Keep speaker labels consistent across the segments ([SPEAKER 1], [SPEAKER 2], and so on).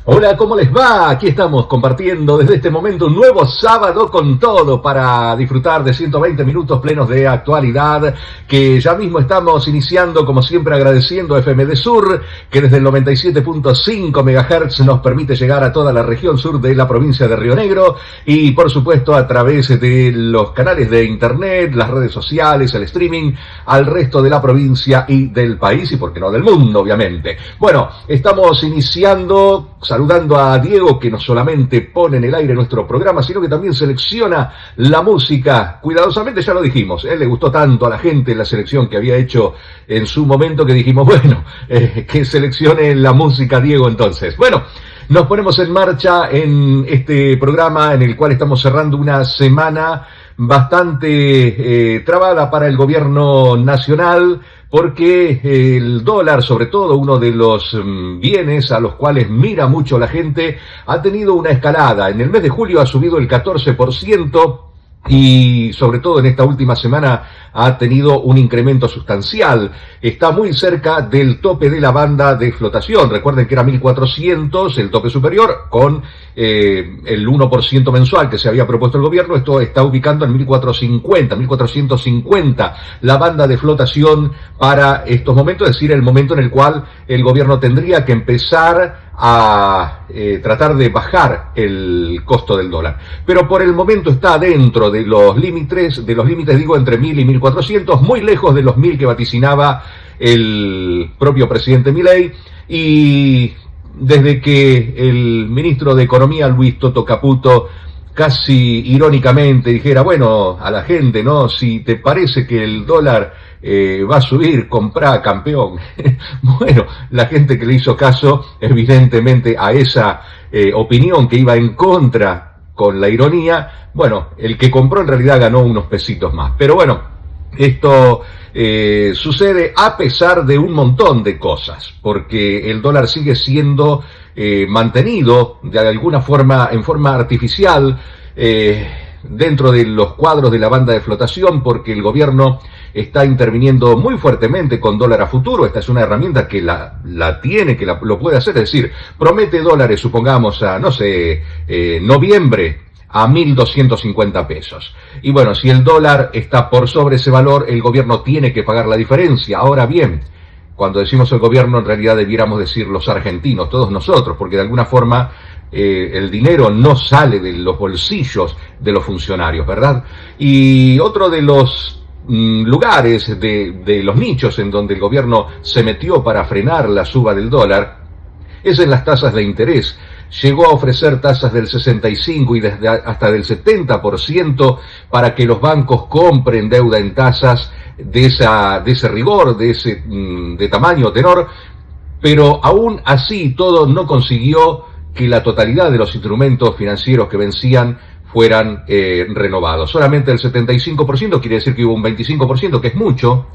[SPEAKER 1] Hola, ¿cómo les va? Aquí estamos compartiendo desde este momento un nuevo sábado con todo para disfrutar de 120 minutos plenos de actualidad que ya mismo estamos iniciando, como siempre agradeciendo a FM de Sur, que desde el 97.5 MHz nos permite llegar a toda la región sur de la provincia de Río Negro y por supuesto a través de los canales de internet, las redes sociales, el streaming, al resto de la provincia y del país y por qué no del mundo, obviamente. Bueno, estamos iniciando saludando a Diego, que no solamente pone en el aire nuestro programa, sino que también selecciona la música cuidadosamente. Ya lo dijimos, él le gustó tanto a la gente la selección que había hecho en su momento que dijimos, bueno, que seleccione la música Diego entonces. Bueno, nos ponemos en marcha en este programa en el cual estamos cerrando una semana bastante trabada para el gobierno nacional, porque el dólar, sobre todo uno de los bienes a los cuales mira mucho la gente, ha tenido una escalada. En el mes de julio ha subido el 14%, y sobre todo en esta última semana ha tenido un incremento sustancial. Está muy cerca del tope de la banda de flotación. Recuerden que era 1.400 el tope superior, con el 1% mensual que se había propuesto el gobierno. Esto está ubicando en 1.450 la banda de flotación para estos momentos, es decir, el momento en el cual el gobierno tendría que empezar a tratar de bajar el costo del dólar. Pero por el momento está dentro de los límites, digo, entre 1.000 y 1.400, muy lejos de los 1.000 que vaticinaba el propio presidente Milei, y desde que el ministro de Economía, Luis Toto Caputo, casi irónicamente dijera, bueno, a la gente, ¿no? Si te parece que el dólar va a subir, comprá, campeón. Bueno, la gente que le hizo caso, evidentemente, a esa opinión que iba en contra con la ironía, bueno, el que compró en realidad ganó unos pesitos más. Pero bueno, esto sucede a pesar de un montón de cosas, porque el dólar sigue siendo mantenido de alguna forma, en forma artificial, dentro de los cuadros de la banda de flotación, porque el gobierno está interviniendo muy fuertemente con dólar a futuro. Esta es una herramienta que la tiene, que lo puede hacer, es decir, promete dólares, supongamos a, no sé, noviembre, a 1.250 pesos. Y bueno, si el dólar está por sobre ese valor, el gobierno tiene que pagar la diferencia. Ahora bien, cuando decimos el gobierno, en realidad debiéramos decir los argentinos, todos nosotros, porque de alguna forma el dinero no sale de los bolsillos de los funcionarios, ¿verdad? Y otro de los lugares, de los nichos en donde el gobierno se metió para frenar la suba del dólar, es en las tasas de interés. Llegó a ofrecer tasas del 65 y hasta del 70% para que los bancos compren deuda en tasas de ese rigor, de tamaño, tenor, pero aún así todo no consiguió que la totalidad de los instrumentos financieros que vencían fueran renovados. Solamente el 75%, quiere decir que hubo un 25%, que es mucho.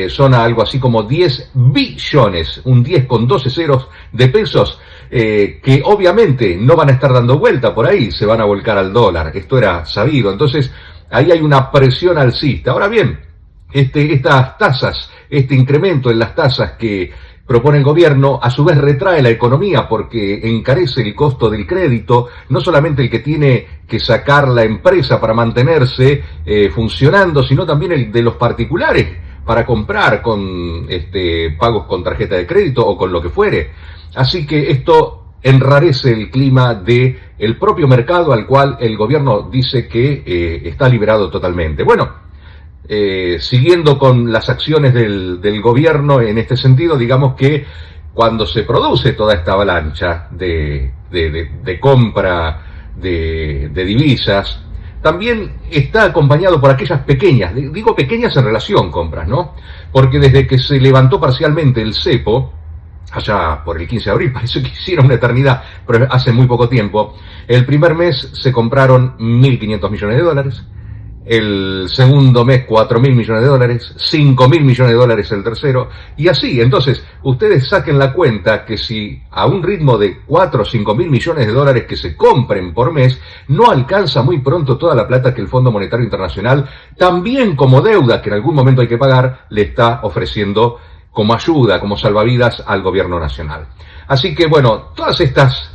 [SPEAKER 1] Son algo así como 10 billones, un 10 con 12 ceros de pesos, que obviamente no van a estar dando vuelta por ahí, se van a volcar al dólar. Esto era sabido. Entonces, ahí hay una presión alcista. Ahora bien, estas tasas, este incremento en las tasas que propone el gobierno, a su vez retrae la economía porque encarece el costo del crédito, no solamente el que tiene que sacar la empresa para mantenerse funcionando, sino también el de los particulares para comprar con pagos con tarjeta de crédito o con lo que fuere. Así que esto enrarece el clima del propio mercado al cual el gobierno dice que está liberado totalmente. Bueno, siguiendo con las acciones del gobierno en este sentido, digamos que cuando se produce toda esta avalancha de compra de divisas, también está acompañado por aquellas pequeñas, digo pequeñas en relación compras, ¿no? Porque desde que se levantó parcialmente el cepo, allá por el 15 de abril, parece que hicieron una eternidad, pero hace muy poco tiempo, el primer mes se compraron 1.500 millones de dólares, el segundo mes 4.000 millones de dólares, 5.000 millones de dólares el tercero, y así. Entonces, ustedes saquen la cuenta que si a un ritmo de 4 o 5.000 millones de dólares que se compren por mes, no alcanza muy pronto toda la plata que el Fondo Monetario Internacional, también como deuda que en algún momento hay que pagar, le está ofreciendo como ayuda, como salvavidas al gobierno nacional. Así que bueno, todas estas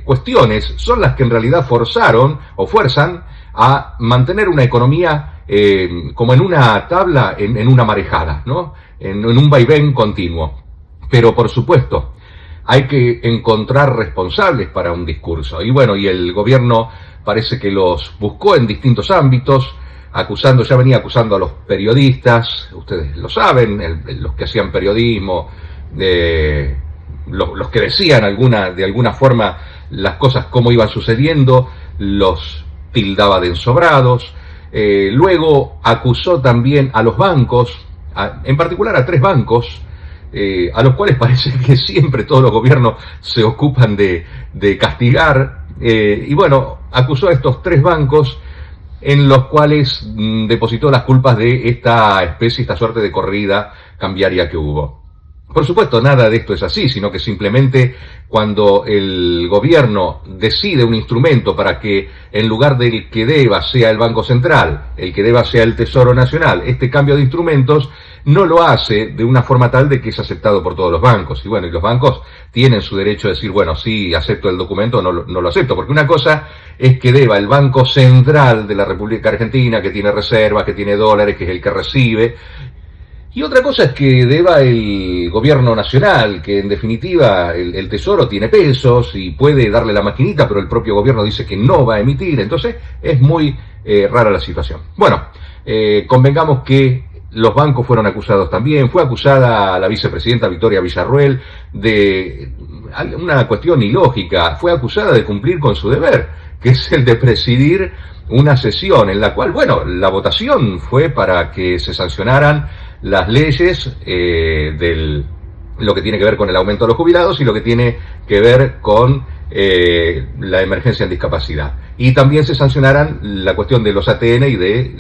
[SPEAKER 1] cuestiones son las que en realidad forzaron o fuerzan a mantener una economía como en una tabla, en una marejada, ¿no? En un vaivén continuo. Pero por supuesto, hay que encontrar responsables para un discurso. Y bueno, y el gobierno parece que los buscó en distintos ámbitos, ya venía acusando a los periodistas, ustedes lo saben, los que hacían periodismo, los que decían de alguna forma las cosas como iban sucediendo, los tildaba de ensobrados. Luego acusó también a los bancos, en particular a 3 bancos, a los cuales parece que siempre todos los gobiernos se ocupan de castigar. Y bueno, acusó a estos 3 bancos en los cuales depositó las culpas de esta suerte de corrida cambiaria que hubo. Por supuesto, nada de esto es así, sino que simplemente cuando el gobierno decide un instrumento para que en lugar del que deba sea el Banco Central, el que deba sea el Tesoro Nacional, este cambio de instrumentos no lo hace de una forma tal de que es aceptado por todos los bancos. Y bueno, y los bancos tienen su derecho a decir, bueno, sí, acepto el documento o no lo acepto, porque una cosa es que deba el Banco Central de la República Argentina, que tiene reservas, que tiene dólares, que es el que recibe. Y otra cosa es que deba el gobierno nacional, que en definitiva el Tesoro tiene pesos y puede darle la maquinita, pero el propio gobierno dice que no va a emitir. Entonces es muy rara la situación. Bueno, convengamos que los bancos fueron acusados también. Fue acusada la vicepresidenta Victoria Villarruel de una cuestión ilógica. Fue acusada de cumplir con su deber, que es el de presidir una sesión en la cual, bueno, la votación fue para que se sancionaran las leyes lo que tiene que ver con el aumento de los jubilados y lo que tiene que ver con la emergencia en discapacidad. Y también se sancionaran la cuestión de los ATN y de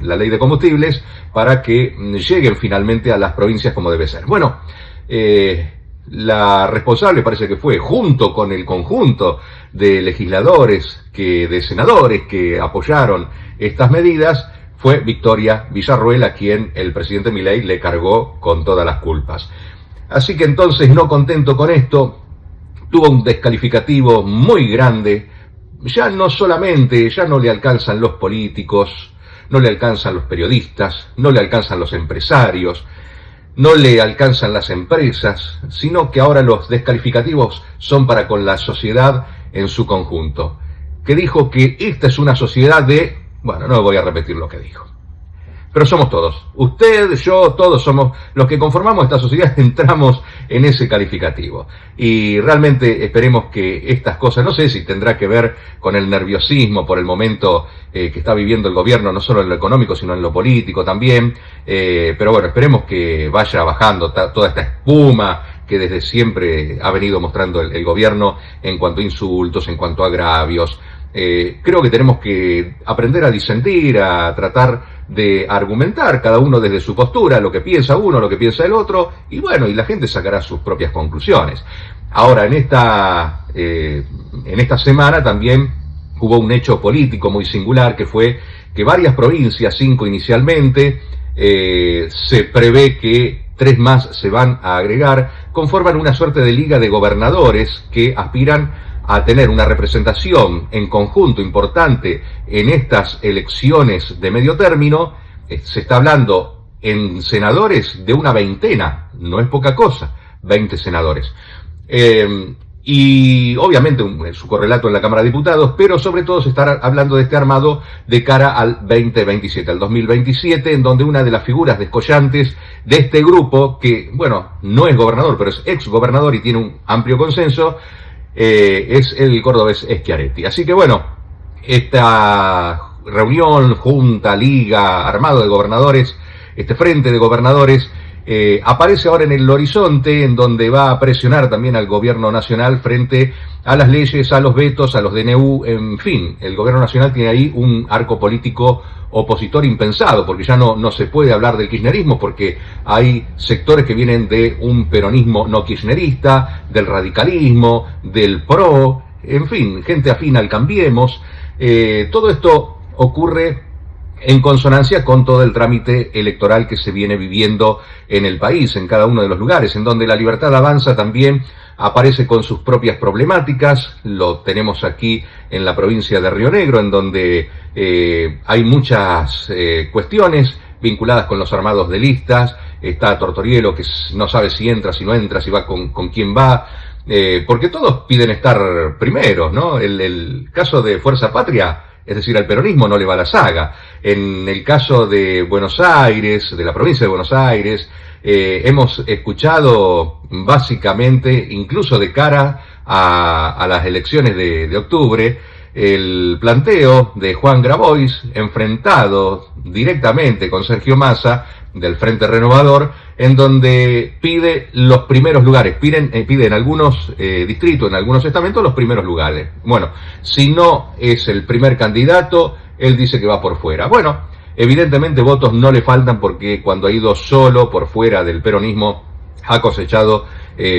[SPEAKER 1] la ley de combustibles para que lleguen finalmente a las provincias como debe ser. Bueno, la responsable parece que fue, junto con el conjunto de legisladores, de senadores que apoyaron estas medidas, fue Victoria Villarruel, a quien el presidente Milei le cargó con todas las culpas. Así que entonces, no contento con esto, tuvo un descalificativo muy grande. Ya no le alcanzan los políticos, no le alcanzan los periodistas, no le alcanzan los empresarios, no le alcanzan las empresas, sino que ahora los descalificativos son para con la sociedad en su conjunto. Que dijo que esta es una sociedad bueno, no voy a repetir lo que dijo. Pero somos todos. Usted, yo, todos somos los que conformamos esta sociedad, entramos en ese calificativo. Y realmente esperemos que estas cosas, no sé si tendrá que ver con el nerviosismo por el momento que está viviendo el gobierno, no solo en lo económico, sino en lo político también. Pero bueno, esperemos que vaya bajando toda esta espuma que desde siempre ha venido mostrando el gobierno en cuanto a insultos, en cuanto a agravios. Creo que tenemos que aprender a disentir, a tratar de argumentar cada uno desde su postura, lo que piensa uno, lo que piensa el otro, y bueno, y la gente sacará sus propias conclusiones. Ahora, en esta semana también hubo un hecho político muy singular, que fue que varias provincias, 5 inicialmente, se prevé que 3 más se van a agregar, conforman una suerte de liga de gobernadores que aspiran a tener una representación en conjunto importante en estas elecciones de medio término. Se está hablando en senadores de una veintena, no es poca cosa, 20 senadores. Y obviamente su correlato en la Cámara de Diputados, pero sobre todo se está hablando de este armado de cara al 2027, al 2027, en donde una de las figuras descollantes de este grupo, que, bueno, no es gobernador, pero es ex gobernador y tiene un amplio consenso, es el cordobés Schiaretti. Así que bueno, esta reunión, junta, liga, armado de gobernadores, este frente de gobernadores, aparece ahora en el horizonte, en donde va a presionar también al gobierno nacional frente a las leyes, a los vetos, a los DNU, en fin. El gobierno nacional tiene ahí un arco político opositor impensado, porque ya no se puede hablar del kirchnerismo, porque hay sectores que vienen de un peronismo no kirchnerista, del radicalismo, del PRO, en fin, gente afín al Cambiemos. Todo esto ocurre en consonancia con todo el trámite electoral que se viene viviendo en el país, en cada uno de los lugares, en donde La Libertad Avanza también aparece con sus propias problemáticas. Lo tenemos aquí en la provincia de Río Negro, en donde hay muchas cuestiones vinculadas con los armados de listas. Está Tortorielo, que no sabe si entra, si no entra, si va con quién va, porque todos piden estar primeros, ¿no? El caso de Fuerza Patria, es decir, al peronismo no le va la saga. En el caso de Buenos Aires, de la provincia de Buenos Aires, hemos escuchado básicamente, incluso de cara a las elecciones de octubre, el planteo de Juan Grabois enfrentado directamente con Sergio Massa del Frente Renovador, en donde pide los primeros lugares, pide en algunos distritos, en algunos estamentos, los primeros lugares. Bueno, si no es el primer candidato, él dice que va por fuera. Bueno, evidentemente votos no le faltan, porque cuando ha ido solo por fuera del peronismo ha cosechado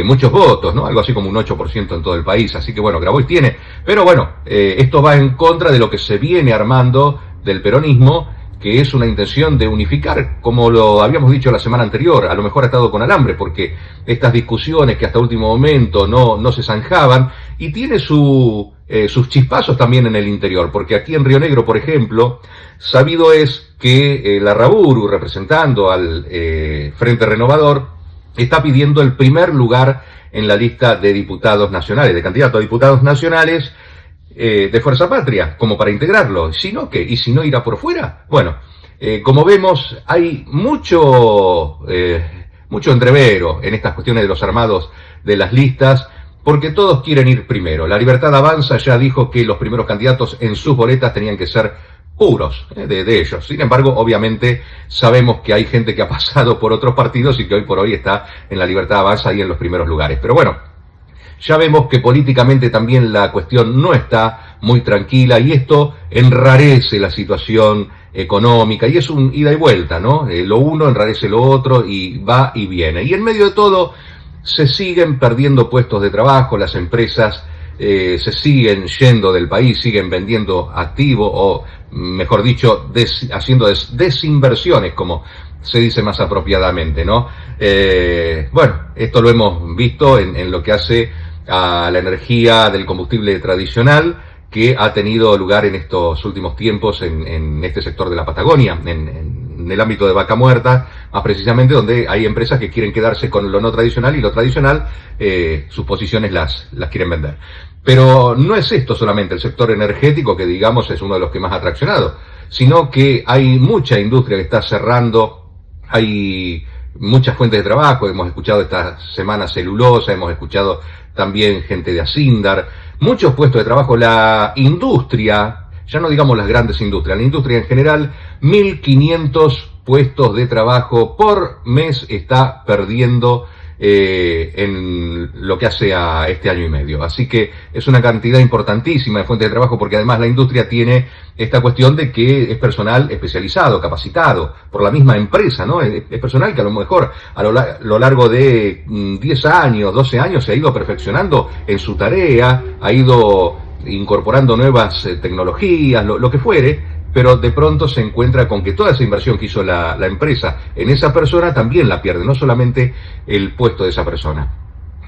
[SPEAKER 1] muchos votos, ¿no? Algo así como un 8% en todo el país. Así que bueno, Grabois tiene. Pero bueno, esto va en contra de lo que se viene armando del peronismo, que es una intención de unificar, como lo habíamos dicho la semana anterior, a lo mejor atado con alambre, porque estas discusiones que hasta último momento no se zanjaban, y tiene sus chispazos también en el interior, porque aquí en Río Negro, por ejemplo, sabido es que Larraburu, representando al Frente Renovador, está pidiendo el primer lugar en la lista de diputados nacionales, de candidatos a diputados nacionales, de Fuerza Patria, como para integrarlo. Si no, ¿qué? ¿Y si no irá por fuera? Bueno, como vemos, hay mucho entrevero en estas cuestiones de los armados de las listas, porque todos quieren ir primero. La Libertad Avanza ya dijo que los primeros candidatos en sus boletas tenían que ser puros de ellos. Sin embargo, obviamente sabemos que hay gente que ha pasado por otros partidos y que hoy por hoy está en la Libertad Avanza ahí en los primeros lugares. Pero bueno, ya vemos que políticamente también la cuestión no está muy tranquila, y esto enrarece la situación económica, y es un ida y vuelta, ¿no? Lo uno enrarece lo otro, y va y viene. Y en medio de todo se siguen perdiendo puestos de trabajo, las empresas se siguen yendo del país, siguen vendiendo activos, o mejor dicho, haciendo desinversiones, como se dice más apropiadamente, ¿no? Bueno, esto lo hemos visto en lo que hace a la energía del combustible tradicional, que ha tenido lugar en estos últimos tiempos en este sector de la Patagonia, en el ámbito de Vaca Muerta, más precisamente, donde hay empresas que quieren quedarse con lo no tradicional, y lo tradicional, sus posiciones las quieren vender. Pero no es esto solamente el sector energético, que digamos es uno de los que más ha traccionado, sino que hay mucha industria que está cerrando, hay muchas fuentes de trabajo. Hemos escuchado esta semana celulosa, hemos escuchado también gente de Asindar, muchos puestos de trabajo. La industria, ya no digamos las grandes industrias, la industria en general, 1.500 puestos de trabajo por mes está perdiendo en lo que hace a este año y medio. Así que es una cantidad importantísima de fuentes de trabajo, porque además la industria tiene esta cuestión de que es personal especializado, capacitado por la misma empresa, ¿no? Es personal que a lo mejor a lo largo de 10 años, 12 años se ha ido perfeccionando en su tarea, ha ido incorporando nuevas tecnologías, lo que fuere, pero de pronto se encuentra con que toda esa inversión que hizo la empresa en esa persona también la pierde, no solamente el puesto de esa persona.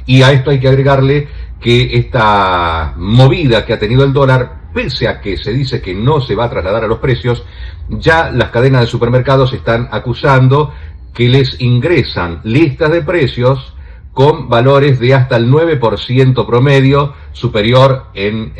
[SPEAKER 1] Y a esto hay que agregarle que esta movida que ha tenido el dólar, pese a que se dice que no se va a trasladar a los precios, ya las cadenas de supermercados están acusando que les ingresan listas de precios con valores de hasta el 9% promedio superior en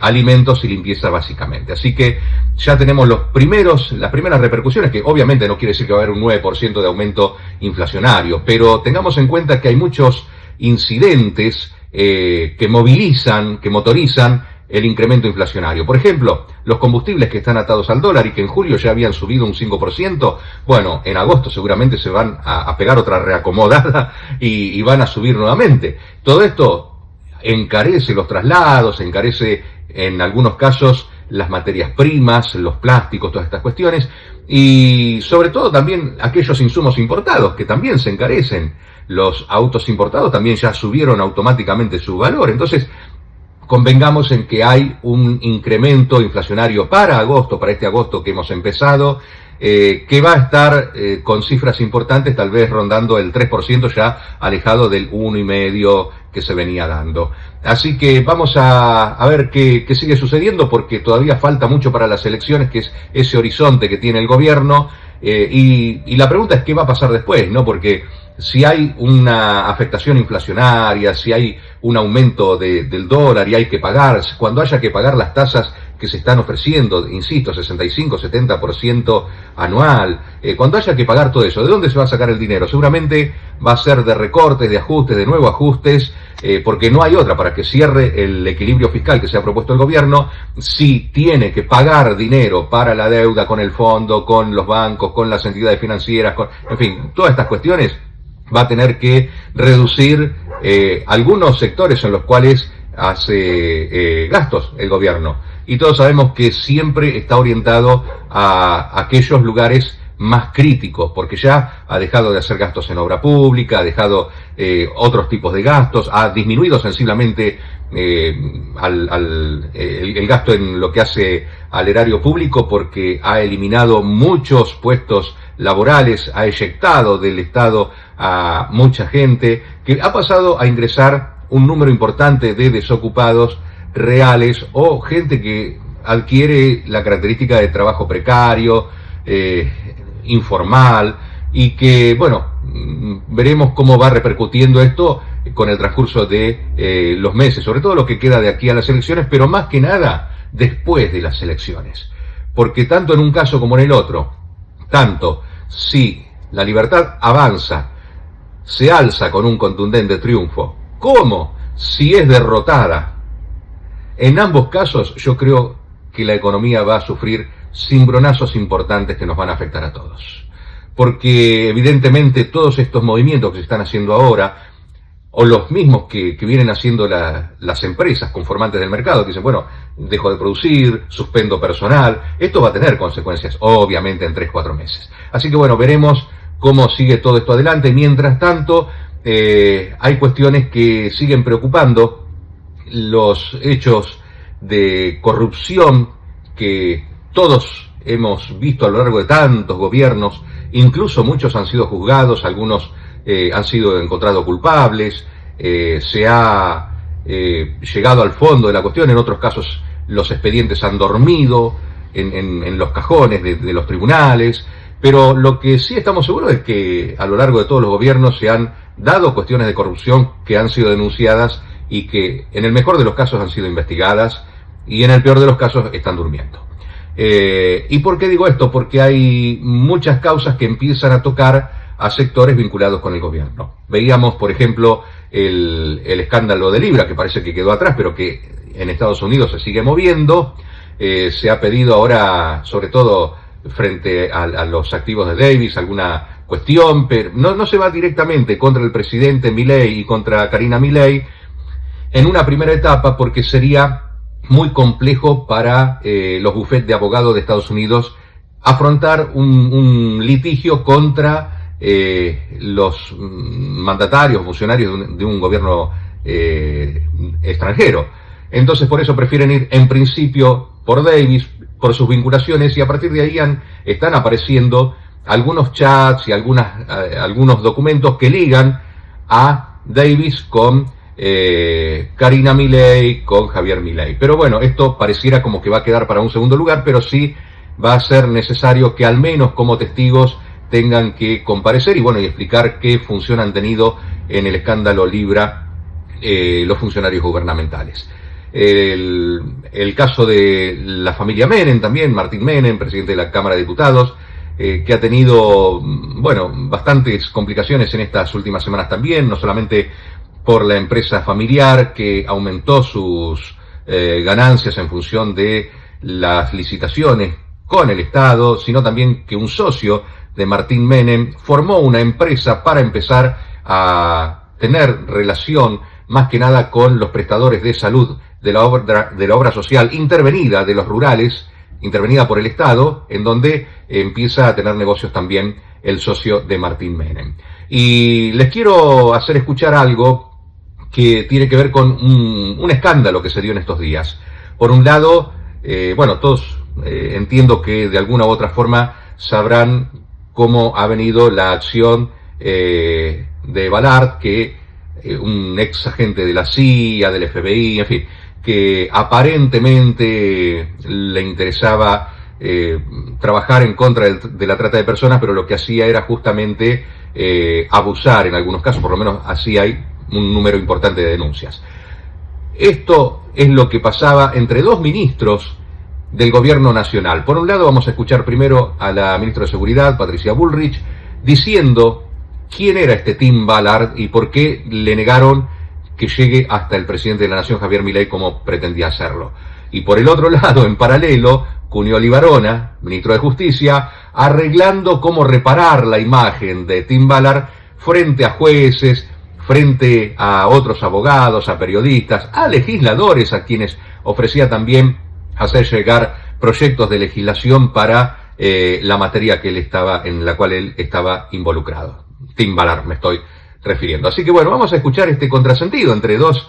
[SPEAKER 1] alimentos y limpieza básicamente. Así que ya tenemos las primeras repercusiones, que obviamente no quiere decir que va a haber un 9% de aumento inflacionario, pero tengamos en cuenta que hay muchos incidentes que motorizan el incremento inflacionario. Por ejemplo, los combustibles que están atados al dólar y que en julio ya habían subido un 5%, bueno, en agosto seguramente se van a pegar otra reacomodada y van a subir nuevamente. Todo esto encarece los traslados, encarece en algunos casos las materias primas, los plásticos, todas estas cuestiones, y sobre todo también aquellos insumos importados que también se encarecen. Los autos importados también ya subieron automáticamente su valor. Entonces, convengamos en que hay un incremento inflacionario para agosto, para este agosto que hemos empezado, que va a estar con cifras importantes, tal vez rondando el 3%, ya alejado del 1,5% que se venía dando. Así que vamos a ver qué sigue sucediendo, porque todavía falta mucho para las elecciones, que es ese horizonte que tiene el gobierno, y la pregunta es qué va a pasar después, ¿no? Porque si hay una afectación inflacionaria, si hay un aumento del dólar y hay que pagar, cuando haya que pagar las tasas que se están ofreciendo, insisto, 65, 70% anual, cuando haya que pagar todo eso, ¿de dónde se va a sacar el dinero? Seguramente va a ser de recortes, de ajustes, de nuevos ajustes, porque no hay otra para que cierre el equilibrio fiscal que se ha propuesto el gobierno. Si tiene que pagar dinero para la deuda con el fondo, con los bancos, con las entidades financieras, en fin, todas estas cuestiones, va a tener que reducir algunos sectores en los cuales hace gastos el gobierno. Y todos sabemos que siempre está orientado a aquellos lugares más críticos, porque ya ha dejado de hacer gastos en obra pública, ha dejado otros tipos de gastos, ha disminuido sensiblemente el gasto en lo que hace al erario público, porque ha eliminado muchos puestos laborales, ha eyectado del Estado a mucha gente, que ha pasado a ingresar un número importante de desocupados reales o gente que adquiere la característica de trabajo precario, informal, y que, bueno, veremos cómo va repercutiendo esto con el transcurso de los meses, sobre todo lo que queda de aquí a las elecciones, pero más que nada después de las elecciones. Porque tanto en un caso como en el otro, tanto si la libertad avanza, se alza con un contundente triunfo, como si es derrotada, en ambos casos yo creo que la economía va a sufrir cimbronazos importantes que nos van a afectar a todos. Porque evidentemente todos estos movimientos que se están haciendo ahora, o los mismos que vienen haciendo las empresas conformantes del mercado, que dicen, bueno, dejo de producir, suspendo personal, esto va a tener consecuencias, obviamente, en 3-4 meses. Así que bueno, veremos cómo sigue todo esto adelante. Mientras tanto, hay cuestiones que siguen preocupando, los hechos de corrupción que todos hemos visto a lo largo de tantos gobiernos, incluso muchos han sido juzgados, algunos han sido encontrados culpables, se ha llegado al fondo de la cuestión, en otros casos los expedientes han dormido en los cajones de los tribunales, pero lo que sí estamos seguros es que a lo largo de todos los gobiernos se han dado cuestiones de corrupción que han sido denunciadas y que en el mejor de los casos han sido investigadas y en el peor de los casos están durmiendo. ¿Y por qué digo esto? Porque hay muchas causas que empiezan a tocar a sectores vinculados con el gobierno. Veíamos, por ejemplo, el escándalo de Libra, que parece que quedó atrás, pero que en Estados Unidos se sigue moviendo. Se ha pedido ahora, sobre todo frente a los activos de Davis, alguna cuestión, pero no se va directamente contra el presidente Milei y contra Karina Milei en una primera etapa, porque sería muy complejo para los bufetes de abogados de Estados Unidos afrontar un litigio contra los mandatarios, funcionarios de un gobierno extranjero. Entonces por eso prefieren ir en principio por Davis, por sus vinculaciones, y a partir de ahí están apareciendo algunos chats y algunos documentos que ligan a Davis con Karina Milei, con Javier Milei. Pero bueno, esto pareciera como que va a quedar para un segundo lugar, pero sí va a ser necesario que al menos como testigos tengan que comparecer y bueno, y explicar qué función han tenido en el escándalo Libra los funcionarios gubernamentales. El caso de la familia Menem también, Martín Menem, presidente de la Cámara de Diputados, que ha tenido, bueno, bastantes complicaciones en estas últimas semanas también, no solamente por la empresa familiar que aumentó sus ganancias en función de las licitaciones con el Estado, sino también que un socio de Martín Menem formó una empresa para empezar a tener relación más que nada con los prestadores de salud de la obra social intervenida de los rurales, intervenida por el Estado, en donde empieza a tener negocios también el socio de Martín Menem. Y les quiero hacer escuchar algo que tiene que ver con un escándalo que se dio en estos días. Por un lado, bueno, todos entiendo que de alguna u otra forma sabrán cómo ha venido la acción de Ballard, que un ex agente de la CIA, del FBI, en fin, que aparentemente le interesaba trabajar en contra de la trata de personas, pero lo que hacía era justamente abusar en algunos casos, por lo menos así hay un número importante de denuncias. Esto es lo que pasaba entre dos ministros del gobierno nacional. Por un lado vamos a escuchar primero a la ministra de Seguridad, Patricia Bullrich, diciendo quién era este Tim Ballard y por qué le negaron que llegue hasta el presidente de la Nación, Javier Milei, como pretendía hacerlo. Y por el otro lado, en paralelo, Cunio Libarona, ministro de Justicia, arreglando cómo reparar la imagen de Tim Ballard frente a jueces, frente a otros abogados, a periodistas, a legisladores, a quienes ofrecía también hacer llegar proyectos de legislación para la materia en la cual él estaba involucrado. Tim Ballard me estoy refiriendo. Así que bueno, vamos a escuchar este contrasentido entre dos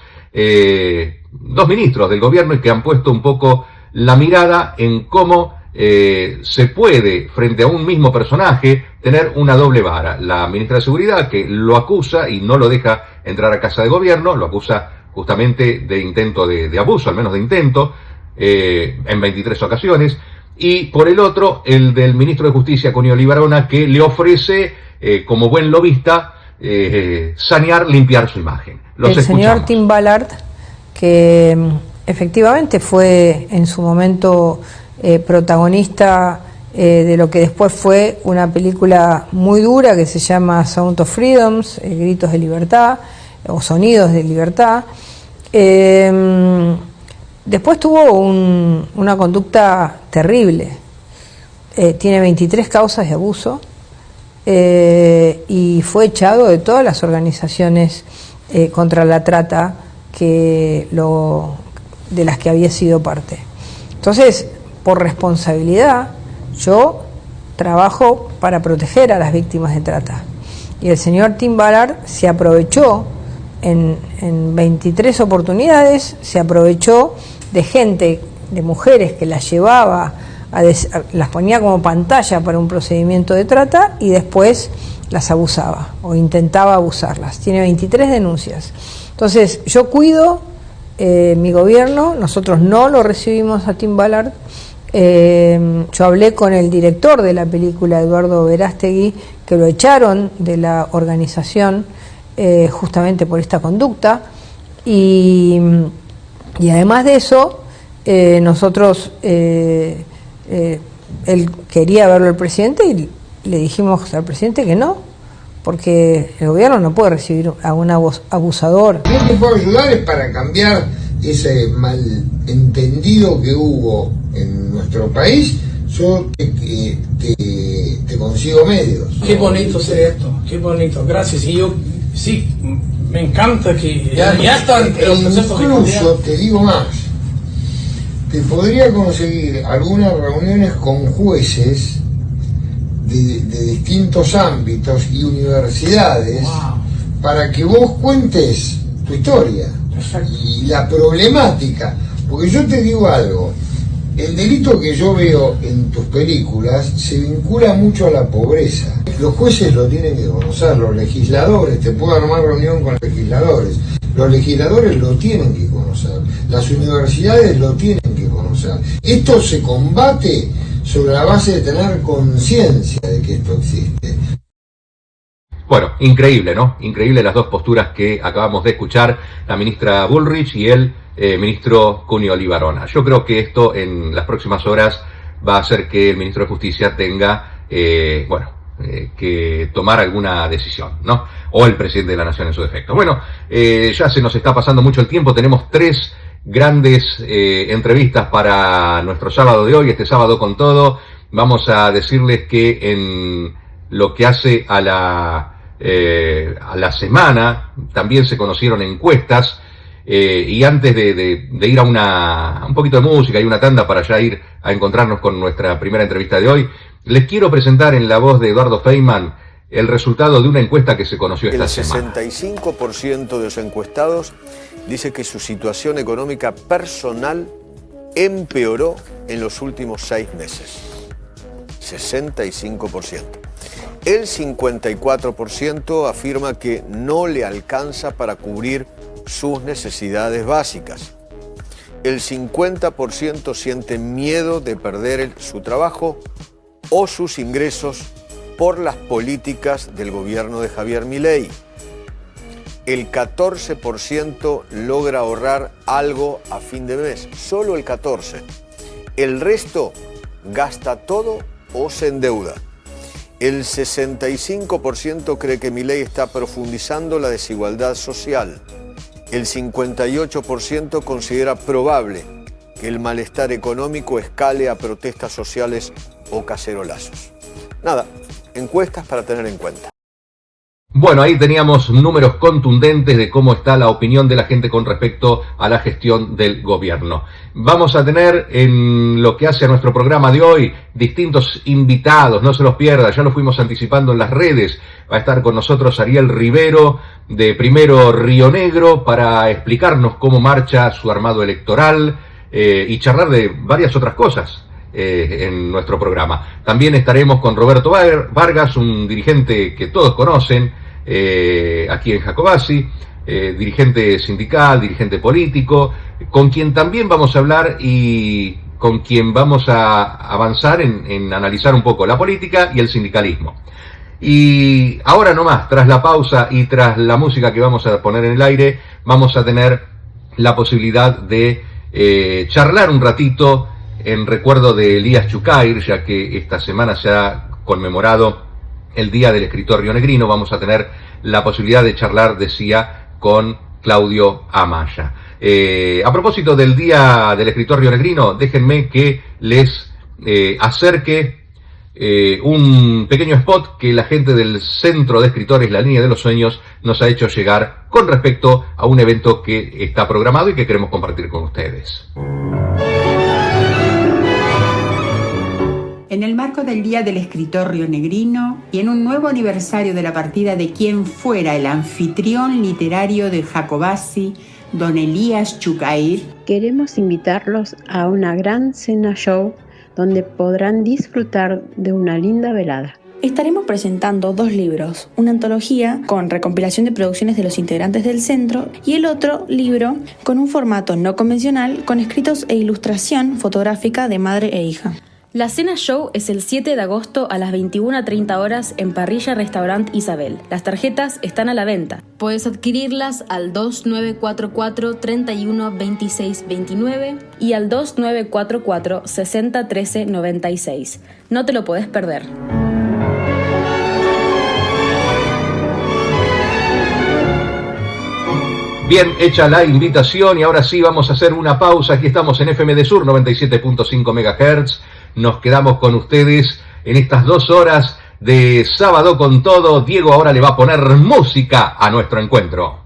[SPEAKER 1] ministros del gobierno y que han puesto un poco la mirada en cómo se puede, frente a un mismo personaje, tener una doble vara. La ministra de Seguridad, que lo acusa y no lo deja entrar a casa de gobierno, lo acusa justamente de intento de abuso, al menos de intento, en 23 ocasiones, y por el otro, el del ministro de Justicia, Cunio Libarona, que le ofrece, como buen lobista, sanear, limpiar su imagen.
[SPEAKER 2] El señor Tim Ballard, que efectivamente fue en su momento protagonista de lo que después fue una película muy dura que se llama Sound of Freedoms, Gritos de Libertad, o Sonidos de Libertad. Después tuvo una conducta terrible. Tiene 23 causas de abuso y fue echado de todas las organizaciones contra la trata de las que había sido parte. Entonces, por responsabilidad, yo trabajo para proteger a las víctimas de trata. Y el señor Tim Ballard se aprovechó en 23 oportunidades, se aprovechó de gente, de mujeres que las llevaba, las ponía como pantalla para un procedimiento de trata y después las abusaba o intentaba abusarlas. Tiene 23 denuncias. Entonces, yo cuido mi gobierno, nosotros no lo recibimos a Tim Ballard. Yo hablé con el director de la película, Eduardo Verástegui, que lo echaron de la organización justamente por esta conducta, y además de eso, nosotros, él quería verlo al presidente y le dijimos al presidente que no, porque el gobierno no puede recibir a un abusador.
[SPEAKER 3] Yo te puedo ayudar es para cambiar ese malentendido que hubo en nuestro país. Yo te consigo medios.
[SPEAKER 4] Qué bonito ser esto, qué bonito, gracias. Y yo, sí, me encanta que ya están en los procesos de cambiar.
[SPEAKER 3] Incluso te digo más, te podría conseguir algunas reuniones con jueces de distintos ámbitos y universidades.
[SPEAKER 4] Wow.
[SPEAKER 3] Para que vos cuentes tu historia.
[SPEAKER 4] Perfecto.
[SPEAKER 3] Y la problemática, porque yo te digo algo, el delito que yo veo en tus películas se vincula mucho a la pobreza. Los jueces lo tienen que conocer, los legisladores, te puedo armar reunión con legisladores, los legisladores lo tienen que conocer, las universidades lo tienen que conocer. Esto se combate sobre la base de tener conciencia de que esto existe.
[SPEAKER 1] Bueno, increíble, ¿no? Increíble las dos posturas que acabamos de escuchar, la ministra Bullrich y el ministro Cunio Libarona. Yo creo que esto en las próximas horas va a hacer que el ministro de Justicia tenga, que tomar alguna decisión, ¿no? O el presidente de la Nación en su defecto. Bueno, ya se nos está pasando mucho el tiempo, tenemos 3 grandes entrevistas para nuestro sábado de hoy, este sábado con todo. Vamos a decirles que en lo que hace a la semana también se conocieron encuestas, y antes de ir a un poquito de música y una tanda para ya ir a encontrarnos con nuestra primera entrevista de hoy, les quiero presentar en la voz de Eduardo Feynman el resultado de una encuesta que se conoció esta semana.
[SPEAKER 5] El 65% de los encuestados dice que su situación económica personal empeoró en los últimos 6 meses. 65%. El 54% afirma que no le alcanza para cubrir sus necesidades básicas. El 50% siente miedo de perder su trabajo o sus ingresos por las políticas del gobierno de Javier Milei. El 14% logra ahorrar algo a fin de mes, solo el 14%. El resto gasta todo o se endeuda. El 65% cree que Milei está profundizando la desigualdad social. El 58% considera probable que el malestar económico escale a protestas sociales o cacerolazos. Nada, encuestas para tener en cuenta.
[SPEAKER 1] Bueno, ahí teníamos números contundentes de cómo está la opinión de la gente con respecto a la gestión del gobierno. Vamos a tener en lo que hace a nuestro programa de hoy distintos invitados, no se los pierda, ya lo fuimos anticipando en las redes. Va a estar con nosotros Ariel Rivero de Primero Río Negro para explicarnos cómo marcha su armado electoral y charlar de varias otras cosas en nuestro programa. También estaremos con Roberto Vargas, un dirigente que todos conocen aquí en Jacobasi, dirigente sindical, dirigente político, con quien también vamos a hablar y con quien vamos a avanzar en analizar un poco la política y el sindicalismo. Y ahora nomás, tras la pausa y tras la música que vamos a poner en el aire, vamos a tener la posibilidad de charlar un ratito en recuerdo de Elías Chucair, ya que esta semana se ha conmemorado el Día del Escritor Rionegrino. Vamos a tener la posibilidad de charlar, decía, con Claudio Amaya. A propósito del Día del Escritor Rionegrino, déjenme que les acerque un pequeño spot que la gente del Centro de Escritores La Línea de los Sueños nos ha hecho llegar con respecto a un evento que está programado y que queremos compartir con ustedes.
[SPEAKER 6] En el marco del Día del Escritor Rionegrino y en un nuevo aniversario de la partida de quien fuera el anfitrión literario de Jacobasi, don Elías Chucair,
[SPEAKER 7] queremos invitarlos a una gran cena show donde podrán disfrutar de una linda velada.
[SPEAKER 8] Estaremos presentando 2 libros, una antología con recompilación de producciones de los integrantes del centro y el otro libro con un formato no convencional con escritos e ilustración fotográfica de madre e hija. La cena show es el 7 de agosto a las 21:30 horas en Parrilla Restaurant Isabel. Las tarjetas están a la venta. Puedes adquirirlas al 2944 31 26 29 y al 2944 60 13 96. No te lo podés perder.
[SPEAKER 1] Bien, hecha la invitación y ahora sí vamos a hacer una pausa. Aquí estamos en FM Sur 97.5 MHz. Nos quedamos con ustedes en estas 2 horas de Sábado con Todo. Diego ahora le va a poner música a nuestro encuentro.